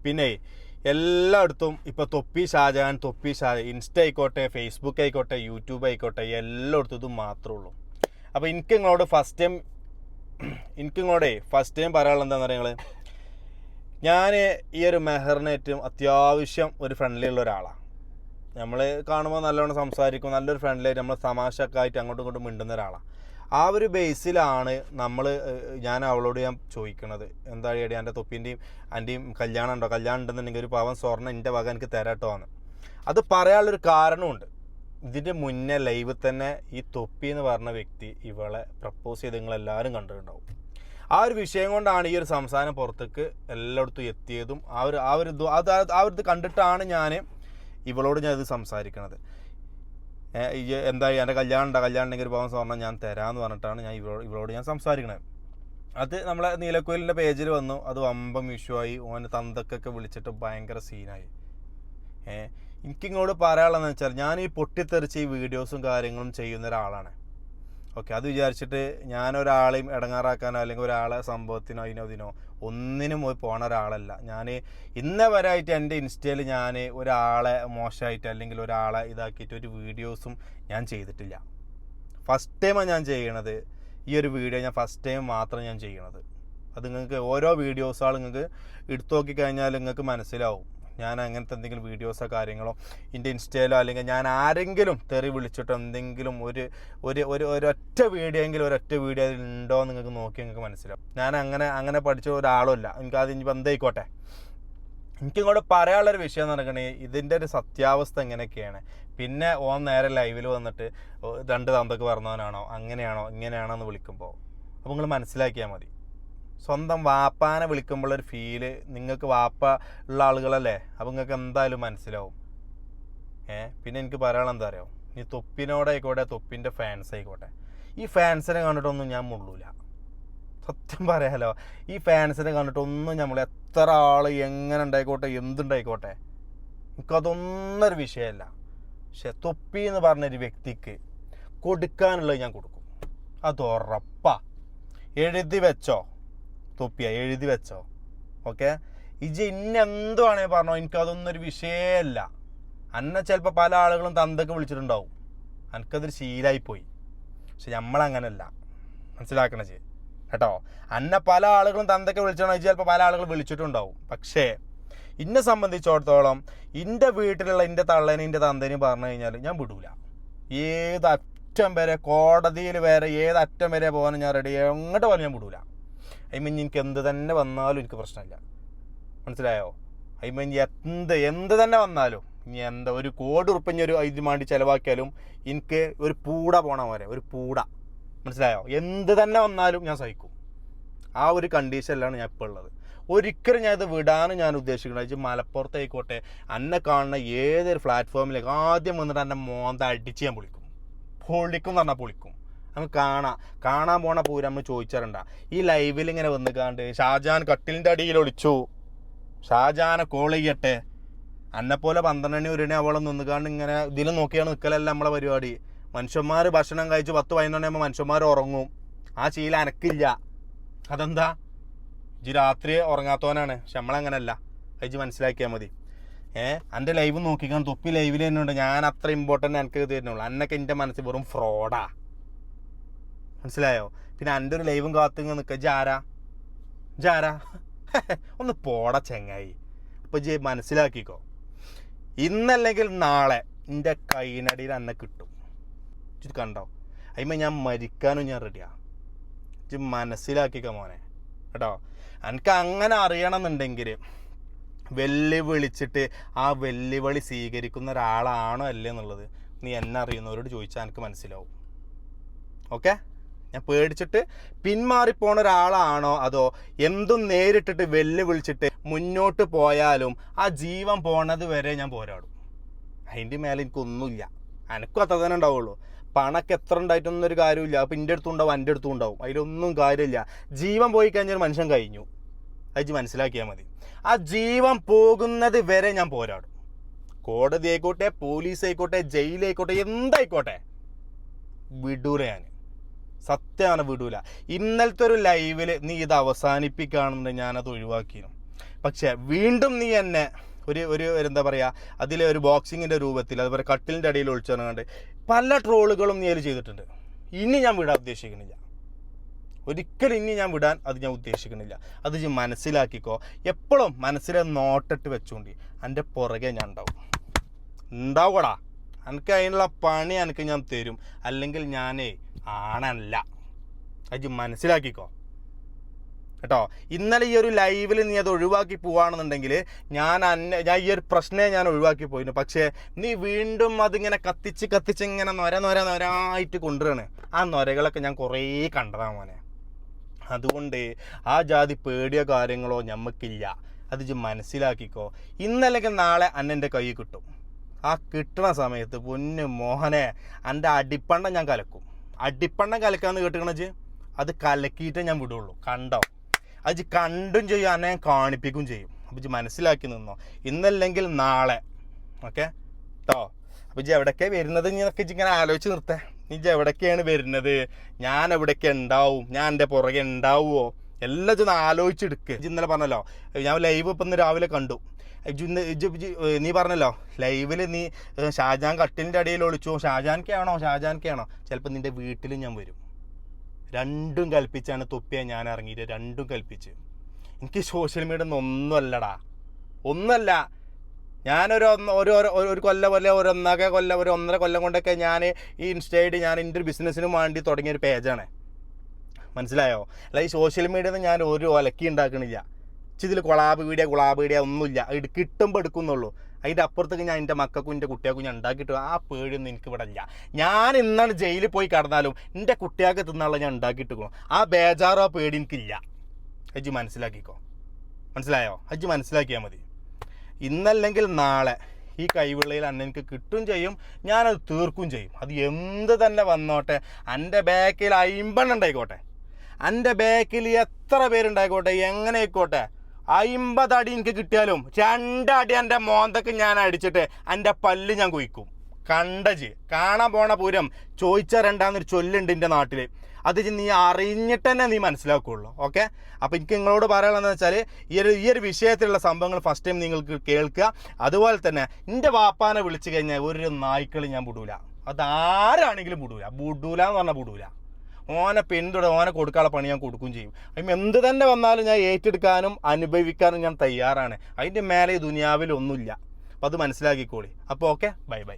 പിന്നെ എല്ലായിടത്തും ഇപ്പോൾ തൊപ്പി ഷാജഹാൻ ഇൻസ്റ്റ ആയിക്കോട്ടെ, ഫേസ്ബുക്ക് ആയിക്കോട്ടെ, യൂട്യൂബ് ആയിക്കോട്ടെ, എല്ലായിടത്തും ഇത് മാത്രമേ ഉള്ളൂ. അപ്പോൾ എനിക്ക് നിങ്ങളോട് ഫസ്റ്റ് ടൈം പറയാനുള്ളത് എന്താണെന്ന് പറയുന്നത്, ഞാൻ ഈ ഒരു മെഹറിനേറ്റവും അത്യാവശ്യം ഒരു ഫ്രണ്ട്ലി ഉള്ള ഒരാളാണ്. നമ്മൾ കാണുമ്പോൾ നല്ലോണം സംസാരിക്കും, നല്ലൊരു ഫ്രണ്ട്ലി ആയിട്ട് നമ്മൾ തമാശയൊക്കെ ആയിട്ട് അങ്ങോട്ടും ഇങ്ങോട്ടും മിണ്ടുന്ന ഒരാളാണ്. ആ ഒരു ബേസിലാണ് ഞാൻ അവളോട് ചോദിക്കണത്, എന്താ എടി എൻ്റെ തൊപ്പിൻ്റെയും കല്യാണം ഉണ്ടെന്നുണ്ടെങ്കിൽ ഒരു പാവൻ സ്വർണ്ണം എൻ്റെ വക എനിക്ക് തരാട്ടോ എന്ന്. അത് പറയാനുള്ളൊരു കാരണമുണ്ട്. ഇതിൻ്റെ മുന്നേ ലൈവിൽ തന്നെ ഈ തൊപ്പി എന്ന് പറഞ്ഞ വ്യക്തി ഇവളെ പ്രപ്പോസ് ചെയ്ത് നിങ്ങളെല്ലാവരും കണ്ടിട്ടുണ്ടാവും. ആ ഒരു വിഷയം കൊണ്ടാണ് ഈ ഒരു സംസാരം പുറത്തേക്ക് എല്ലായിടത്തും എത്തിയതും. ആ ഒരു ഇത് കണ്ടിട്ടാണ് ഇവളോട് ഞാൻ ഇത് സംസാരിക്കണത്. എന്താ എൻ്റെ കല്യാണം ഉണ്ടെങ്കിൽ ഒരു പാവം സ്വർണ്ണം ഞാൻ തരാമെന്ന് പറഞ്ഞിട്ടാണ് ഇവളോട് ഞാൻ സംസാരിക്കണത്. അത് നമ്മളെ നീലക്കോയിലിൻ്റെ പേജിൽ വന്നു. അത് വമ്പം ഇഷ്യൂ ഓൻ്റെ തന്തക്കൊക്കെ വിളിച്ചിട്ട് ഭയങ്കര സീനായി. എനിക്കിങ്ങോട്ട് പറയാനുള്ളതെന്ന് വെച്ചാൽ, ഞാൻ ഈ പൊട്ടിത്തെറിച്ച് ഈ വീഡിയോസും കാര്യങ്ങളും ചെയ്യുന്ന ഒരാളാണ്. ഓക്കെ, അത് വിചാരിച്ചിട്ട് ഞാനൊരാളെയും ഇടങ്ങാറാക്കാനോ അല്ലെങ്കിൽ ഒരാളെ സംഭവത്തിനോ ഇതിനോ ഒന്നിനും പോയി പോണ ഒരാളല്ല. ഞാൻ ഇന്നേ വരെയായിട്ട് എൻ്റെ ഇൻസ്റ്റയിൽ ഞാൻ ഒരാളെ മോശമായിട്ട് അല്ലെങ്കിൽ ഒരാളെ ഇതാക്കിയിട്ട് ഒരു വീഡിയോസും ഞാൻ ചെയ്തിട്ടില്ല. ഫസ്റ്റ് ടൈമാണ് ഞാൻ ചെയ്യണത്. ഈ ഒരു വീഡിയോ ഞാൻ ഫസ്റ്റ് ടൈം മാത്രം ഞാൻ ചെയ്യണത്. അത് നിങ്ങൾക്ക് ഓരോ വീഡിയോസുകൾ നിങ്ങൾക്ക് എടുത്തു നോക്കിക്കഴിഞ്ഞാൽ നിങ്ങൾക്ക് മനസ്സിലാവും ഞാൻ അങ്ങനത്തെ എന്തെങ്കിലും വീഡിയോസോ കാര്യങ്ങളോ എൻ്റെ ഇൻസ്റ്റയിലോ അല്ലെങ്കിൽ ഞാൻ ആരെങ്കിലും തെറി വിളിച്ചിട്ടോ എന്തെങ്കിലും ഒരൊറ്റ വീഡിയോ ഉണ്ടോ എന്ന് നിങ്ങൾക്ക് നോക്കി നിങ്ങൾക്ക് മനസ്സിലാവും. ഞാൻ അങ്ങനെ പഠിച്ച ഒരാളുമല്ല. എനിക്കത് ഇനി ബന്ധമായിക്കോട്ടെ. എനിക്കിങ്ങോട്ട് പറയാനുള്ളൊരു വിഷയം എന്ന് പറഞ്ഞാൽ, ഇതിൻ്റെ ഒരു സത്യാവസ്ഥ എങ്ങനെയൊക്കെയാണ്. പിന്നെ നേരെ ലൈവിൽ വന്നിട്ട് 2 തന്തക്ക് പറഞ്ഞവനാണോ അങ്ങനെയാണോ ഇങ്ങനെയാണോ എന്ന് വിളിക്കുമ്പോൾ അപ്പോൾ നിങ്ങൾ മനസ്സിലാക്കിയാൽ മതി. സ്വന്തം വാപ്പാനെ വിളിക്കുമ്പോഴൊരു ഫീല് നിങ്ങൾക്ക് വാപ്പ ഉള്ള ആളുകളല്ലേ, അപ്പോൾ നിങ്ങൾക്ക് എന്തായാലും മനസ്സിലാവും. പിന്നെ എനിക്ക് പറയാനുള്ള എന്താ അറിയാം, ഈ തൊപ്പിനോടായിക്കോട്ടെ, തൊപ്പിൻ്റെ ഫാൻസ് ആയിക്കോട്ടെ, ഈ ഫാൻസിനെ കണ്ടിട്ടൊന്നും ഞാൻ മുള്ളൂല. സത്യം പറയാലോ, ഈ ഫാൻസിനെ കണ്ടിട്ടൊന്നും നമ്മൾ എത്ര ആൾ എങ്ങനെ ഉണ്ടായിക്കോട്ടെ എന്തുണ്ടായിക്കോട്ടെ എനിക്കതൊന്നൊരു വിഷയമല്ല. പക്ഷെ തൊപ്പി എന്ന് പറഞ്ഞൊരു വ്യക്തിക്ക് കൊടുക്കാനുള്ളത് ഞാൻ കൊടുക്കും, അത് ഉറപ്പാ. എഴുതി വെച്ചോ തൊപ്പിയ, എഴുതി വെച്ചോ. ഓക്കെ, ഇന്നെന്തു വേണേ പറഞ്ഞോ, എനിക്കതൊന്നൊരു വിഷയമല്ല. അന്നെ ചിലപ്പോൾ പല ആളുകളും തന്തക്ക് വിളിച്ചിട്ടുണ്ടാവും, എനിക്കതൊരു ശീലമായിപ്പോയി. പക്ഷെ നമ്മളങ്ങനല്ല, മനസ്സിലാക്കണേ കേട്ടോ. അന്നെ പല ആളുകളും തന്തക്ക് വിളിച്ചിട്ടുണ്ടോ, ചിലപ്പോൾ പല ആളുകൾ വിളിച്ചിട്ടുണ്ടാവും. പക്ഷേ എന്നെ സംബന്ധിച്ചിടത്തോളം എൻ്റെ വീട്ടിലുള്ള എൻ്റെ തള്ളേനെയും എൻ്റെ തന്തേനെയും പറഞ്ഞു കഴിഞ്ഞാൽ ഞാൻ വിടൂല. ഏതറ്റം വരെ, കോടതിയിൽ വരെ ഏതറ്റം വരെ പോകാനും ഞാൻ റെഡി. എങ്ങോട്ട് പോലും ഞാൻ വിടൂല. എനിക്ക് എന്ത് തന്നെ വന്നാലും എനിക്ക് പ്രശ്നമില്ല, മനസ്സിലായോ? എന്ത് തന്നെ വന്നാലും, ഇനി ഒരു കോടി ഉറുപ്പിഞ്ഞ ഒരു ഇതിന് വേണ്ടി ചിലവാക്കിയാലും എനിക്ക് ഒരു പൂട പോണ പോലെ, ഒരു പൂട, മനസ്സിലായോ? എന്ത് തന്നെ വന്നാലും ഞാൻ സഹിക്കും. ആ ഒരു കണ്ടീഷനിലാണ് ഞാൻ ഇപ്പോൾ ഉള്ളത്. ഒരിക്കലും ഞാൻ ഇത് വിടാനും ഞാൻ ഉദ്ദേശിക്കുന്നത്. മലപ്പുറത്തായിക്കോട്ടെ, എന്നെ കാണുന്ന ഏതൊരു പ്ലാറ്റ്ഫോമിലേക്ക് ആദ്യം വന്നിട്ട് എന്നെ മോന്ത അടിച്ച് ഞാൻ പൊളിക്കും എന്ന് പറഞ്ഞാൽ പൊളിക്കും. നമുക്ക് കാണാൻ പോണ പൂരം നമ്മൾ ചോദിച്ചാറുണ്ട. ഈ ലൈവിൽ ഇങ്ങനെ വന്നിക്കാണ്ട് ഷാജഹാൻ കട്ടിലിൻ്റെ അടിയിൽ ഒളിച്ചു, ഷാജഹാനെ കോൾ ചെയ്യട്ടെ, എന്നെപ്പോലെ 12 മണി 1 മണി അവളെ നിന്നുകാണ്ട് ഇങ്ങനെ ഇതിൽ നോക്കിയാണ് നിൽക്കലല്ല നമ്മളെ പരിപാടി. മനുഷ്യന്മാർ ഭക്ഷണം കഴിച്ച് 10-11 മണിയാകുമ്പോൾ മനുഷ്യന്മാർ ഉറങ്ങും. ആ ശീലം എനക്കില്ല. അതെന്താ? രാത്രി ഉറങ്ങാത്തവനാണ്. പക്ഷെ നമ്മളങ്ങനല്ല, കഴിച്ച് മനസ്സിലാക്കിയാൽ മതി. എൻ്റെ ലൈവ് നോക്കിക്കാണ്ട് തൊപ്പി ലൈവിൽ തന്നെ ഉണ്ട്. ഞാൻ അത്ര ഇമ്പോർട്ടൻ്റ് എനിക്ക് തരുന്നുള്ളൂ. എന്നൊക്കെ എൻ്റെ മനസ്സിൽ വെറും ഫ്രോഡാ, മനസ്സിലായോ? പിന്നെ എൻ്റെ ഒരു ലൈവും കാത്തുങ്ങ നിൽക്കുക. ജാരാ ഒന്ന് പോടാ ചെങ്ങായി. അപ്പോൾ മനസ്സിലാക്കിക്കോ, ഇന്നല്ലെങ്കിൽ നാളെ എൻ്റെ കൈനടിയിൽ എന്നെ കിട്ടും. ഇത് കണ്ടോ? അതിന്മേൽ ഞാൻ മരിക്കാനും ഞാൻ റെഡിയാ. മനസ്സിലാക്കിക്കോ മോനെ കേട്ടോ. എനിക്ക് അങ്ങനെ അറിയണമെന്നുണ്ടെങ്കിൽ വെല്ലുവിളിച്ചിട്ട് ആ വെല്ലുവിളി സ്വീകരിക്കുന്ന ഒരാളാണോ അല്ലേ എന്നുള്ളത് നീ എന്നെ അറിയുന്നവരോട് ചോദിച്ചാൽ എനിക്ക് മനസ്സിലാവും. ഓക്കെ, ഞാൻ പേടിച്ചിട്ട് പിന്മാറിപ്പോണ ഒരാളാണോ, അതോ എന്തും നേരിട്ടിട്ട് വെല്ലുവിളിച്ചിട്ട് മുന്നോട്ട് പോയാലും ആ ജീവൻ പോണത് വരെ ഞാൻ പോരാടും. അതിൻ്റെ മേലെ എനിക്കൊന്നുമില്ല. എനിക്കും അത്ര തന്നെ ഉണ്ടാവുള്ളൂ. പണക്ക് എത്ര ഉണ്ടായിട്ടൊന്നും ഒരു കാര്യമില്ല. അപ്പം എൻ്റെ അടുത്തും ഉണ്ടാവും, എൻ്റെ അടുത്തും ഉണ്ടാവും. അതിലൊന്നും കാര്യമില്ല. ജീവൻ പോയി കഴിഞ്ഞാൽ മനുഷ്യൻ കഴിഞ്ഞു. അത് മനസ്സിലാക്കിയാൽ മതി. ആ ജീവൻ പോകുന്നത് വരെ ഞാൻ പോരാടും. കോടതി ആയിക്കോട്ടെ, പോലീസ് ആയിക്കോട്ടെ, ജയിലായിക്കോട്ടെ, എന്തായിക്കോട്ടെ, വിടൂല. ഞാൻ സത്യമാണ്, വിടൂല. ഇന്നലത്തെ ഒരു ലൈവിൽ നീ ഇത് അവസാനിപ്പിക്കുകയാണെന്നുണ്ടെങ്കിൽ ഞാനത് ഒഴിവാക്കിയിരുന്നു. പക്ഷേ വീണ്ടും നീ എന്നെ ഒരു എന്താ പറയുക, അതിലെ ഒരു ബോക്സിങ്ങിൻ്റെ രൂപത്തിൽ, അതുപോലെ കട്ടിലിൻ്റെ അടിയിൽ ഒളിച്ചിറങ്ങാണ്ട് പല ട്രോളുകളും നീ അതിൽ ചെയ്തിട്ടുണ്ട്. ഇനി ഞാൻ വിടാൻ ഉദ്ദേശിക്കുന്നില്ല, ഒരിക്കലും ഇനി ഞാൻ വിടാൻ ഞാൻ ഉദ്ദേശിക്കുന്നില്ല. അത് ഞാൻ മനസ്സിലാക്കിക്കോ. എപ്പോഴും മനസ്സിലെ നോട്ടിട്ട് വെച്ചുകൊണ്ട് എൻ്റെ പുറകെ ഞാൻ ഉണ്ടാവൂടാ. എനിക്ക് അതിനുള്ള പണി എനിക്ക് ഞാൻ തരും, അല്ലെങ്കിൽ ഞാനേ ആണല്ല. അത് മനസ്സിലാക്കിക്കോ കേട്ടോ. ഇന്നലെ ഈ ഒരു ലൈവിൽ നീ അത് ഒഴിവാക്കി പോവുകയാണെന്നുണ്ടെങ്കിൽ ഞാൻ ഈ ഒരു പ്രശ്നമേ ഞാൻ ഒഴിവാക്കി പോയിരുന്നു. പക്ഷേ നീ വീണ്ടും അതിങ്ങനെ കത്തിച്ച് ഇങ്ങനെ നൊരായിട്ട് കൊണ്ടുവരാണ്. ആ നൊരകളൊക്കെ ഞാൻ കുറേ കണ്ടതാണ് മോനെ. അതുകൊണ്ട് ആ ജാതി പേടിയോ കാര്യങ്ങളോ ഞമ്മക്കില്ല. അത് മനസ്സിലാക്കിക്കോ. ഇന്നല്ലെങ്കിൽ നാളെ അന്നെൻ്റെ കൈ കിട്ടും. ആ കിട്ടുന്ന സമയത്ത് പൊന്നു മോഹനെ എൻ്റെ അടിപ്പണ്ടം ഞാൻ കലക്കും. അടിപ്പണ്ടം കലക്കാമെന്ന് കേട്ടിക്കണച്ച് അത് കലക്കിയിട്ടേ ഞാൻ വിടുള്ളൂ. കണ്ടോ? അത് കണ്ടും ചെയ്യും, അന്നെ ഞാൻ കാണിപ്പിക്കും ചെയ്യും. അപ്പോൾ മനസ്സിലാക്കി നിന്നോ. ഇന്നല്ലെങ്കിൽ നാളെ. ഓക്കെ കേട്ടോ. അപ്പോൾ എവിടേക്കാണ് വരുന്നത് എന്നൊക്കെ ഇങ്ങനെ ആലോചിച്ച് നിർത്തേ. നീ എവിടേക്കാണ് വരുന്നത്, ഞാൻ എവിടേക്ക് ഉണ്ടാവും, ഞാൻ എൻ്റെ പുറകെ ഉണ്ടാവുമോ, എല്ലാം ഇതൊന്ന് ആലോചിച്ചെടുക്കുക. ഇന്നലെ പറഞ്ഞല്ലോ, ഞാൻ ലൈവ് ഇപ്പം ഇന്ന് രാവിലെ കണ്ടു. നീ പറഞ്ഞല്ലോ ലൈവിൽ നീ ഷാജാൻ കട്ടിലിൻ്റെ അടിയിൽ ഒളിച്ചു. ഷാജാൻക്കാണോ ചിലപ്പോൾ നിൻ്റെ വീട്ടിലും ഞാൻ വരും. രണ്ടും കൽപ്പിച്ചാണ് തൊപ്പിയാ ഞാൻ ഇറങ്ങിയിട്ട്, രണ്ടും കൽപ്പിച്ച്. എനിക്ക് സോഷ്യൽ മീഡിയ ഒന്നുമല്ല. ഞാനൊരു കൊല്ലം ഒരു ഒന്നര കൊല്ലം കൊണ്ടൊക്കെ ഞാൻ ഈ ഇൻസ്റ്റയിൽ ഞാൻ എൻ്റെ ഒരു ബിസിനസ്സിനും വേണ്ടി തുടങ്ങിയൊരു പേജാണ്. മനസ്സിലായോ? അല്ല, ഈ സോഷ്യൽ മീഡിയയിൽ ഞാൻ ഒരു ഒലക്കി ഉണ്ടാക്കണില്ല. ഇതിൽ കൊളാബ് വീഡിയോ ഒന്നുമില്ല. ഇത് കിട്ടുമ്പോൾ എടുക്കുന്നുള്ളൂ. അതിൻ്റെ അപ്പുറത്തേക്ക് ഞാൻ എൻ്റെ മക്കൾക്കും എൻ്റെ കുട്ടികൾക്കും ഞാൻ ഉണ്ടാക്കിയിട്ട് ആ പേടിയൊന്നും എനിക്ക് ഇവിടെ ഇല്ല. ഞാൻ ഇന്നാണ് ജയിലിൽ പോയി കടന്നാലും എൻ്റെ കുട്ടികൾക്ക് തിന്നാനുള്ള ഞാൻ ഉണ്ടാക്കിയിട്ടിരിക്കണം. ആ ബേജാറോ ആ പേടി എനിക്കില്ല. അജ്ജി മനസ്സിലാക്കിക്കോ. മനസ്സിലായോ? അജ്ജി മനസ്സിലാക്കിയാൽ മതി. ഇന്നല്ലെങ്കിൽ നാളെ ഈ കൈവിളയിൽ എനിക്ക് കിട്ടും ചെയ്യും, ഞാനത് തീർക്കും ചെയ്യും. അത് എന്ത് തന്നെ വന്നോട്ടെ. എൻ്റെ ബാക്കിൽ 50 ഉണ്ടായിക്കോട്ടെ, എൻ്റെ ബാക്കിൽ എത്ര പേരുണ്ടായിക്കോട്ടെ, എങ്ങനെ ആയിക്കോട്ടെ, 50 അടി എനിക്ക് കിട്ടിയാലും 2 അടി എൻ്റെ മോന്തക്ക് ഞാൻ അടിച്ചിട്ട് എൻ്റെ പല്ല് ഞാൻ കുയിക്കും. കണ്ടജ് കാണാൻ പോണ പൂരം ചോദിച്ചാൽ രണ്ടാന്നൊരു ചൊല്ലുണ്ട് എൻ്റെ നാട്ടിൽ. അത് നീ അറിഞ്ഞിട്ട് തന്നെ നീ മനസ്സിലാക്കുകയുള്ളൂ. ഓക്കെ. അപ്പോൾ എനിക്ക് നിങ്ങളോട് പറയാനുള്ളതെന്ന് വെച്ചാൽ ഈ ഒരു വിഷയത്തിലുള്ള സംഭവങ്ങൾ ഫസ്റ്റ് ടൈം നിങ്ങൾക്ക് കേൾക്കുക. അതുപോലെ തന്നെ എൻ്റെ വാപ്പാനെ വിളിച്ചു കഴിഞ്ഞാൽ ഒരു നായ്ക്കളി ഞാൻ വിടൂല. അതാരാണെങ്കിലും വിടൂല എന്ന് പറഞ്ഞാൽ വിടൂല. ഓനെ ഓനെ കൊടുക്കാനുള്ള പണി ഞാൻ കൊടുക്കുകയും ചെയ്യും. അതിന് എന്ത് തന്നെ വന്നാലും ഞാൻ ഏറ്റെടുക്കാനും അനുഭവിക്കാനും ഞാൻ തയ്യാറാണ്. അതിൻ്റെ മേലെ ഈ ദുനിയാവിൽ ഒന്നുമില്ല. അപ്പോൾ അത് മനസ്സിലാക്കിക്കോളി. അപ്പോൾ ഓക്കെ, ബൈ.